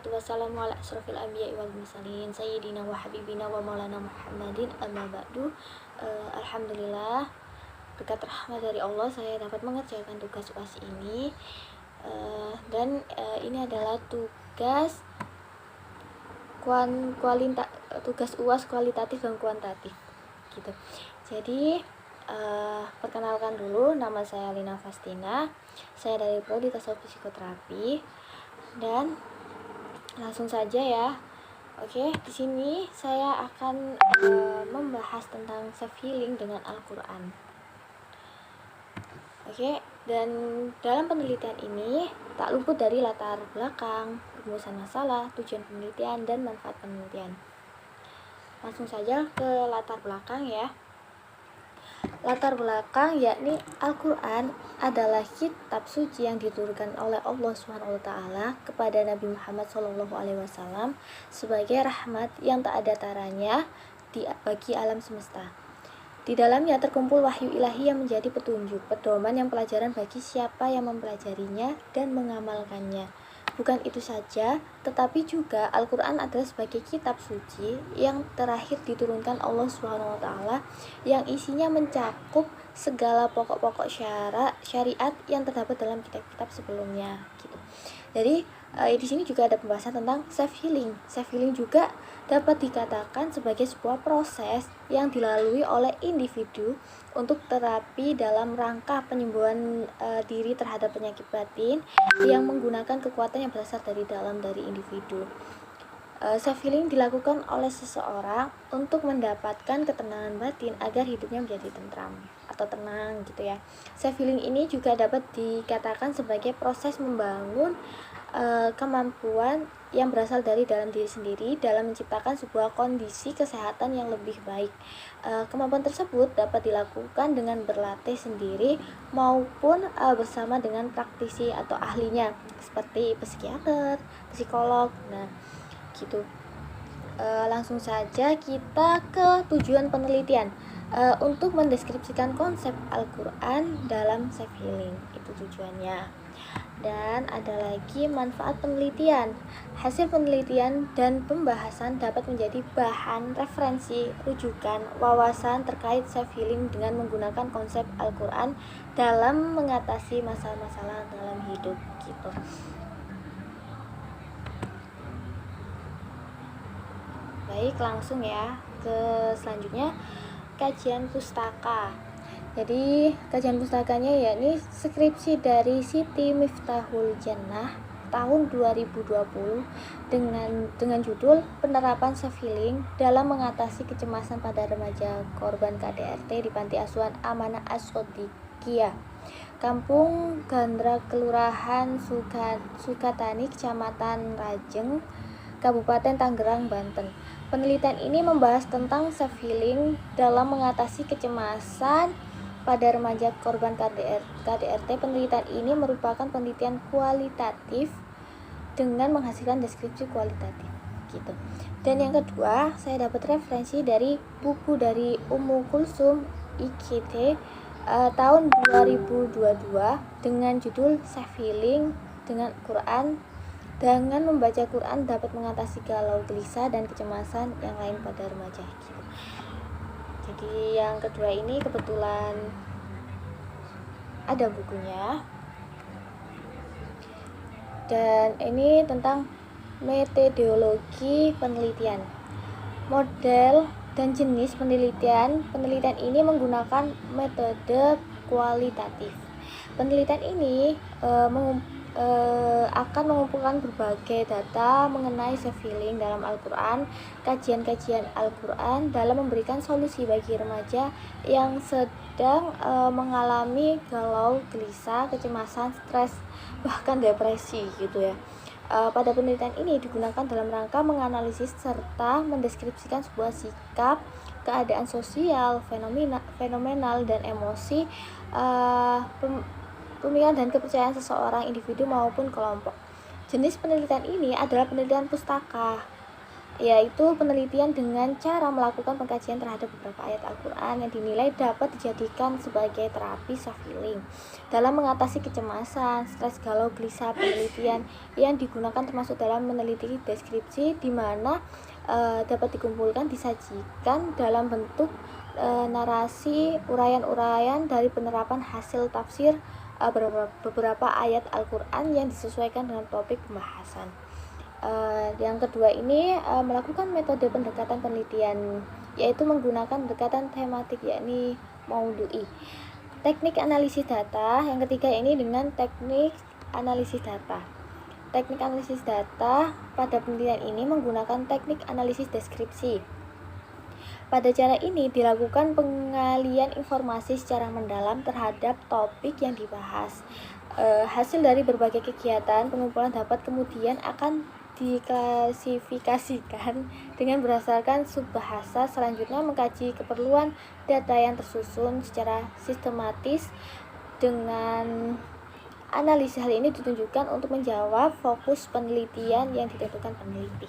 wassalatu wassalamu ala asrofil anbiya'i wal mursalin sayyidina wa habibina wa maulana Muhammadin amma ba'du. Alhamdulillah, berkat rahmat dari Allah saya dapat mengerjakan tugas UAS ini. Ini adalah tugas tugas UAS kualitatif dan kuantitatif gitu. Jadi perkenalkan dulu, nama saya Lina Fastina. Saya dari Prodi Tasawuf Psikoterapi. Dan langsung saja ya. Oke, di sini saya akan membahas tentang self healing dengan Al-Qur'an. Oke, dan dalam penelitian ini tak luput dari latar belakang, rumusan masalah, tujuan penelitian, dan manfaat penelitian. Langsung saja ke latar belakang ya. Latar belakang yakni Al-Quran adalah kitab suci yang diturunkan oleh Allah SWT kepada Nabi Muhammad SAW sebagai rahmat yang tak ada taranya bagi alam semesta. Di dalamnya terkumpul wahyu ilahi yang menjadi petunjuk, pedoman yang pelajaran bagi siapa yang mempelajarinya dan mengamalkannya. Bukan itu saja, tetapi juga Al-Quran adalah sebagai kitab suci yang terakhir diturunkan Allah SWT yang isinya mencakup segala pokok-pokok syariat yang terdapat dalam kitab-kitab sebelumnya gitu. Jadi di sini juga ada pembahasan tentang self healing. Self healing juga dapat dikatakan sebagai sebuah proses yang dilalui oleh individu untuk terapi dalam rangka penyembuhan diri terhadap penyakit batin yang menggunakan kekuatan yang berasal dari dalam dari individu. Self healing dilakukan oleh seseorang untuk mendapatkan ketenangan batin agar hidupnya menjadi tentram atau tenang gitu ya. Self healing ini juga dapat dikatakan sebagai proses membangun kemampuan yang berasal dari dalam diri sendiri dalam menciptakan sebuah kondisi kesehatan yang lebih baik. Kemampuan tersebut dapat dilakukan dengan berlatih sendiri maupun bersama dengan praktisi atau ahlinya seperti psikiater, psikolog. Nah, gitu. Langsung saja kita ke tujuan penelitian. Untuk mendeskripsikan konsep Al-Quran dalam self healing, itu tujuannya. Dan ada lagi manfaat penelitian. Hasil penelitian dan pembahasan dapat menjadi bahan referensi, rujukan, wawasan terkait self healing dengan menggunakan konsep Al-Quran dalam mengatasi masalah-masalah dalam hidup gitu. Baik, langsung ya ke selanjutnya, kajian pustaka. Jadi kajian pustakanya yakni skripsi dari Siti Miftahul Jannah tahun 2020 dengan judul Penerapan Self Healing dalam mengatasi kecemasan pada remaja korban KDRT di Panti Asuhan Amanah As-Shodiqiyah, Kampung Gandra, Kelurahan Sukatani, Kecamatan Rajeng, Kabupaten Tangerang, Banten. Penelitian ini membahas tentang self healing dalam mengatasi kecemasan pada remaja korban KDRT. Penelitian ini merupakan penelitian kualitatif dengan menghasilkan deskripsi kualitatif gitu. Dan yang kedua, saya dapat referensi dari buku dari Ummu Kulsum IKT tahun 2022 dengan judul Self Healing dengan Quran. Dengan membaca Quran dapat mengatasi galau, gelisah, dan kecemasan yang lain pada remaja gitu. Jadi yang kedua ini kebetulan ada bukunya. Dan ini tentang metodologi penelitian, model dan jenis penelitian. Penelitian ini menggunakan metode kualitatif. Penelitian ini akan mengumpulkan berbagai data mengenai self healing dalam Al-Quran, kajian-kajian Al-Quran dalam memberikan solusi bagi remaja yang sedang mengalami galau, gelisah, kecemasan, stres, bahkan depresi gitu ya. Pada penelitian ini digunakan dalam rangka menganalisis serta mendeskripsikan sebuah sikap, keadaan sosial, fenomenal dan emosi, pemikiran dan kepercayaan seseorang individu maupun kelompok. Jenis penelitian ini adalah penelitian pustaka yaitu penelitian dengan cara melakukan pengkajian terhadap beberapa ayat Al-Quran yang dinilai dapat dijadikan sebagai terapi self-healing dalam mengatasi kecemasan, stres, galau, gelisah. Penelitian yang digunakan termasuk dalam meneliti deskripsi, di mana dapat dikumpulkan, disajikan dalam bentuk narasi, uraian-uraian dari penerapan hasil tafsir beberapa ayat Al-Quran yang disesuaikan dengan topik pembahasan. Yang kedua ini melakukan metode pendekatan penelitian, yaitu menggunakan pendekatan tematik, yakni maudhu'i. Teknik analisis data. Yang ketiga ini dengan teknik analisis data. Teknik analisis data pada penelitian ini menggunakan teknik analisis deskripsi. Pada cara ini dilakukan pengalian informasi secara mendalam terhadap topik yang dibahas. Hasil dari berbagai kegiatan pengumpulan dapat kemudian akan diklasifikasikan dengan berdasarkan subbahasa. Selanjutnya mengkaji keperluan data yang tersusun secara sistematis. Dengan analisis hal ini ditunjukkan untuk menjawab fokus penelitian yang ditentukan peneliti.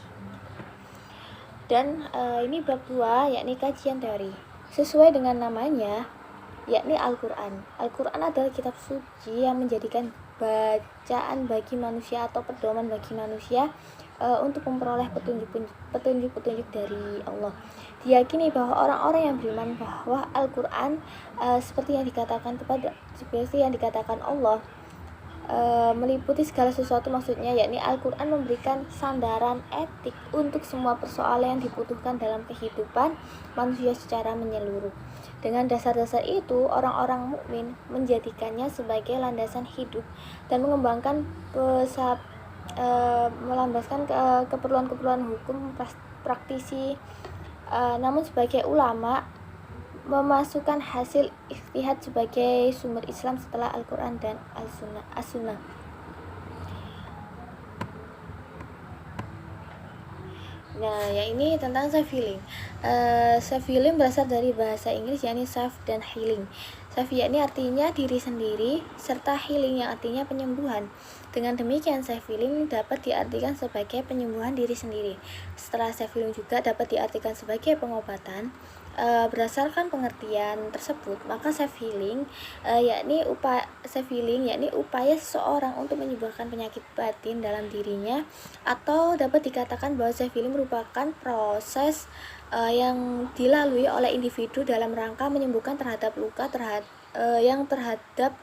Dan ini bab 2, yakni kajian teori. Sesuai dengan namanya, yakni Al-Quran. Al-Quran adalah kitab suci yang menjadikan bacaan bagi manusia atau pedoman bagi manusia untuk memperoleh petunjuk-petunjuk dari Allah. Diyakini bahwa orang-orang yang beriman bahwa Al-Quran seperti yang dikatakan Allah meliputi segala sesuatu, maksudnya yakni Al-Quran memberikan sandaran etik untuk semua persoalan yang dibutuhkan dalam kehidupan manusia secara menyeluruh. Dengan dasar-dasar itu, orang-orang mukmin menjadikannya sebagai landasan hidup dan mengembangkan melambaskan keperluan-keperluan hukum praktisi. Namun sebagai ulama memasukkan hasil ijtihad sebagai sumber Islam setelah Al-Quran dan As-Sunnah. Nah, ya ini tentang self-healing. Self-healing berasal dari bahasa Inggris, yakni self dan healing. Self yakni artinya diri sendiri, serta healing yang artinya penyembuhan. Dengan demikian, self-healing dapat diartikan sebagai penyembuhan diri sendiri. Setelah self-healing juga dapat diartikan sebagai pengobatan. Berdasarkan pengertian tersebut, maka self-healing yakni upaya seseorang untuk menyembuhkan penyakit batin dalam dirinya, atau dapat dikatakan bahwa self-healing merupakan proses yang dilalui oleh individu dalam rangka menyembuhkan terhadap luka yang terhadap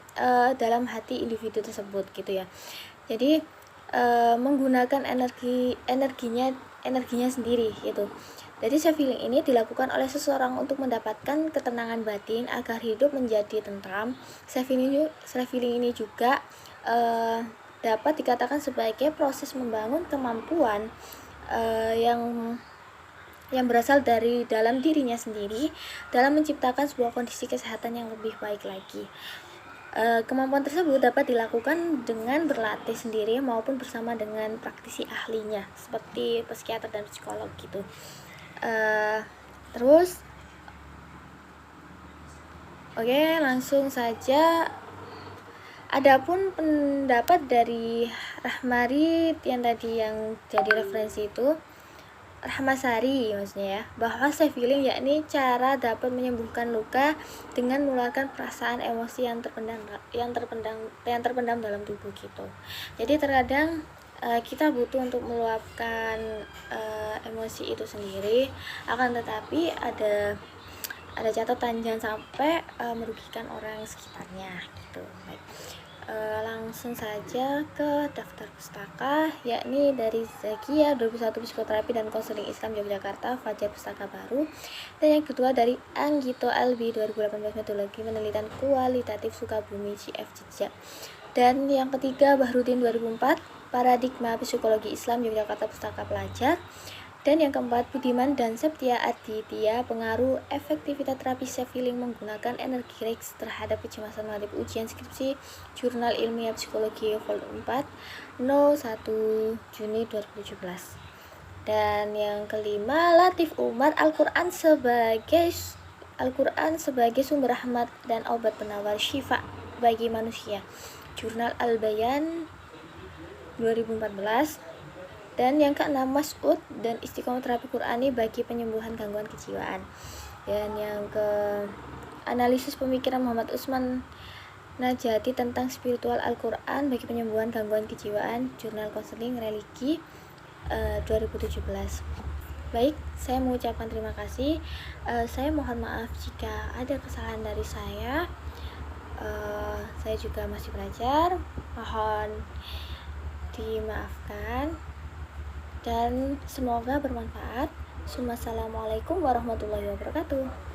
dalam hati individu tersebut, gitu ya. Jadi menggunakan energinya sendiri gitu. Jadi self-healing ini dilakukan oleh seseorang untuk mendapatkan ketenangan batin agar hidup menjadi tentram. Self-healing ini juga dapat dikatakan sebagai proses membangun kemampuan yang berasal dari dalam dirinya sendiri dalam menciptakan sebuah kondisi kesehatan yang lebih baik lagi. Kemampuan tersebut dapat dilakukan dengan berlatih sendiri maupun bersama dengan praktisi ahlinya seperti psikiater dan psikolog gitu. Terus langsung saja. Adapun pendapat dari Rahmari yang tadi yang jadi referensi itu, Rahmasari maksudnya ya, bahwa self-healing yakni cara dapat menyembuhkan luka dengan mengeluarkan perasaan emosi yang terpendam dalam tubuh gitu. Jadi terkadang kita butuh untuk meluapkan emosi itu sendiri, akan tetapi ada catatan jangan sampai merugikan orang sekitarnya gitu. Baik. Langsung saja ke daftar pustaka, yakni dari Zakia 2001 Psikoterapi dan Konseling Islam Yogyakarta, Fajar Pustaka Baru. Dan yang kedua dari Anggito LB 2018 Metodologi Penelitian Kualitatif Sukabumi CF Jogja. Dan yang ketiga Bahrudin 2004 Paradigma Psikologi Islam Yogyakarta Pustaka Pelajar. Dan yang keempat Budiman dan Septia Aditya Pengaruh Efektivitas Terapi Self-Healing Menggunakan Energi Rex Terhadap Kecemasan Menghadapi Ujian Skripsi Jurnal Ilmiah Psikologi Volume 4 1 Juni 2017. Dan yang kelima Latif Umar Al-Quran sebagai sumber rahmat dan obat penawar syifa bagi manusia, Jurnal Al-Bayan 2014. Dan yang keenam, Mas'ud dan istiqomah terapi Qur'ani bagi penyembuhan gangguan kejiwaan. Dan yang ke analisis pemikiran Muhammad Usman Najati tentang spiritual Al-Quran bagi penyembuhan gangguan kejiwaan, Jurnal Konseling Religi 2017. Baik, saya mengucapkan terima kasih. Saya mohon maaf jika ada kesalahan dari saya. Saya juga masih belajar, mohon dimaafkan dan semoga bermanfaat. Assalamualaikum warahmatullahi wabarakatuh.